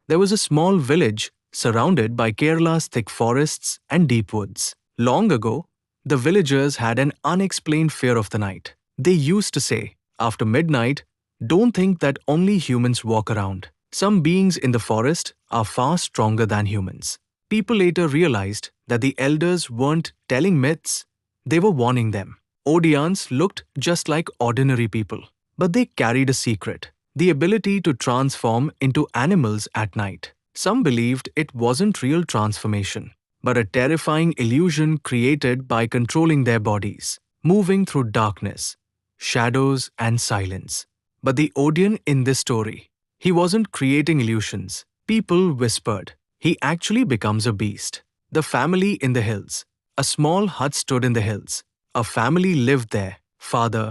There was a small village surrounded by Kerala's thick forests and deep woods. Long ago, the villagers had an unexplained fear of the night. They used to say, after midnight, don't think that only humans walk around. Some beings in the forest are far stronger than humans. People later realized that the elders weren't telling myths, they were warning them. Odiyans looked just like ordinary people, but they carried a secret: the ability to transform into animals at night. Some believed it wasn't real transformation, but a terrifying illusion created by controlling their bodies, moving through darkness, shadows, and silence. But the Odiyan in this story, he wasn't creating illusions. People whispered, he actually becomes a beast. The family in the hills. A small hut stood in the hills. A family lived there: father,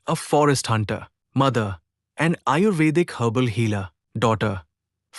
a forest hunter; mother, an Ayurvedic herbal healer; daughter,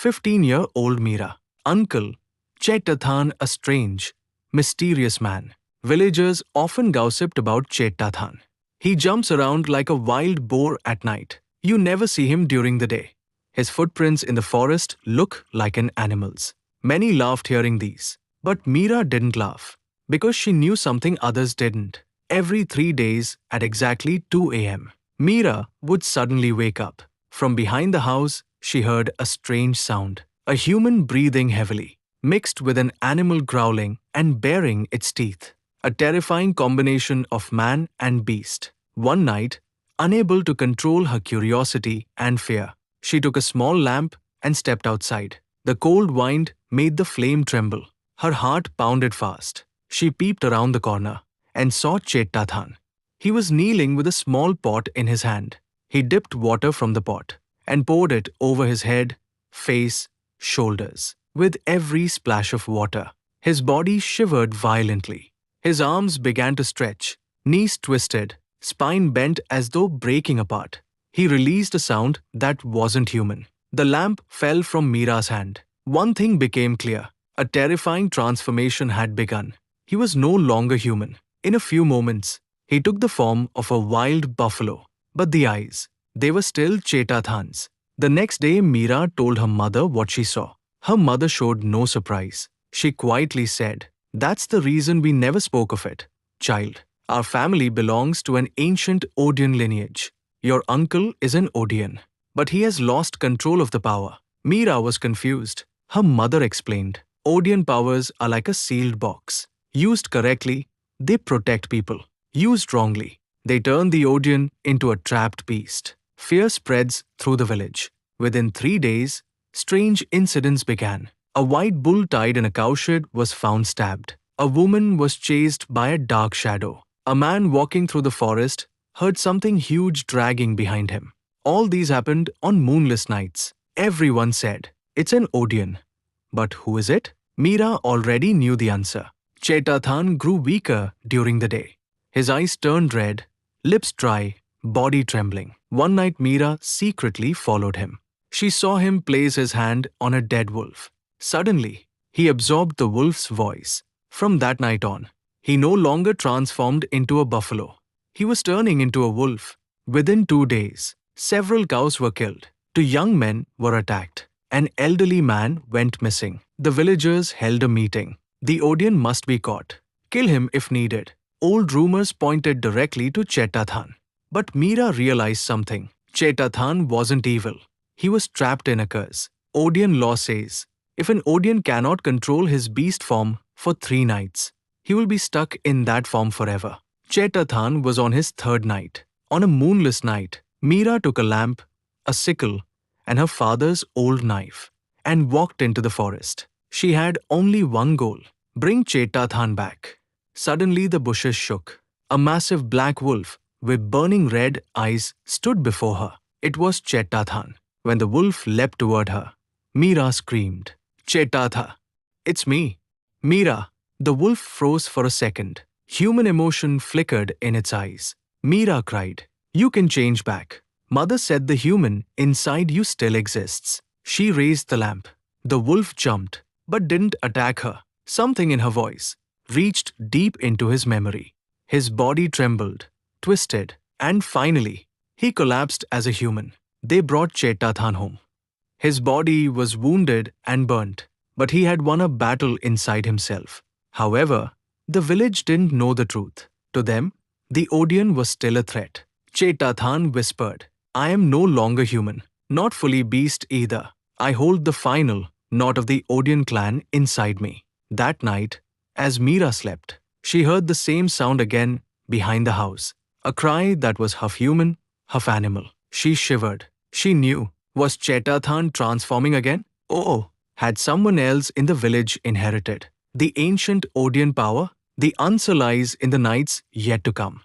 15-year-old Meera; uncle, Chetathan, a strange, mysterious man. Villagers often gossiped about Chetathan. He jumps around like a wild boar at night. You never see him during the day. His footprints in the forest look like an animal's. Many laughed hearing these. But Meera didn't laugh, because she knew something others didn't. Every 3 days, at exactly 2 a.m., Meera would suddenly wake up. From behind the house, she heard a strange sound: a human breathing heavily, mixed with an animal growling and baring its teeth. A terrifying combination of man and beast. One night, unable to control her curiosity and fear, she took a small lamp and stepped outside. The cold wind made the flame tremble. Her heart pounded fast. She peeped around the corner and saw Chetathan. He was kneeling with a small pot in his hand. He dipped water from the pot and poured it over his head, face, shoulders. With every splash of water, his body shivered violently. His arms began to stretch, knees twisted, spine bent as though breaking apart. He released a sound that wasn't human. The lamp fell from Meera's hand. One thing became clear: a terrifying transformation had begun. He was no longer human. In a few moments, he took the form of a wild buffalo. But the eyes, they were still Chetathan's. The next day, Meera told her mother what she saw. Her mother showed no surprise. She quietly said, "That's the reason we never spoke of it, child. Our family belongs to an ancient Odiyan lineage. Your uncle is an Odiyan, but he has lost control of the power." Meera was confused. Her mother explained, Odiyan powers are like a sealed box. Used correctly, they protect people. Used wrongly, they turn the Odiyan into a trapped beast. Fear spreads through the village. Within 3 days, strange incidents began. A white bull tied in a cowshed was found stabbed. A woman was chased by a dark shadow. A man walking through the forest heard something huge dragging behind him. All these happened on moonless nights. Everyone said, "It's an Odiyan." But who is it? Meera already knew the answer. Chetathan grew weaker during the day. His eyes turned red, lips dry, body trembling. One night Meera secretly followed him. She saw him place his hand on a dead wolf. Suddenly, he absorbed the wolf's voice. From that night on, he no longer transformed into a buffalo. He was turning into a wolf. Within 2 days, several cows were killed. 2 young men were attacked. An elderly man went missing. The villagers held a meeting. The Odiyan must be caught. Kill him if needed. Old rumors pointed directly to Chetathan. But Meera realized something. Chetathan wasn't evil. He was trapped in a curse. Odiyan law says, if an Odiyan cannot control his beast form for 3 nights, he will be stuck in that form forever. Chetathan was on his 3rd night. On a moonless night, Meera took a lamp, a sickle, and her father's old knife, and walked into the forest. She had only one goal: bring Chetathan back. Suddenly the bushes shook. A massive black wolf with burning red eyes stood before her. It was Chetathan. When the wolf leapt toward her, Meera screamed, "Chetatha, it's me." Meera. The wolf froze for a second. Human emotion flickered in its eyes. Meera cried, "You can change back. Mother said the human inside you still exists." She raised the lamp. The wolf jumped, but didn't attack her. Something in her voice reached deep into his memory. His body trembled, twisted, and finally, he collapsed as a human. They brought Chetathan home. His body was wounded and burnt, but he had won a battle inside himself. However, the village didn't know the truth. To them, the Odiyan was still a threat. Chetathan whispered, I am no longer human, not fully beast either. I hold the final, not of the Odiyan clan, inside me. That night, as Meera slept, she heard the same sound again behind the house, a cry that was half human, half animal. She shivered. She knew. Was Chetathan transforming again? Oh, had someone else in the village inherited the ancient Odian power? The answer lies in the nights yet to come.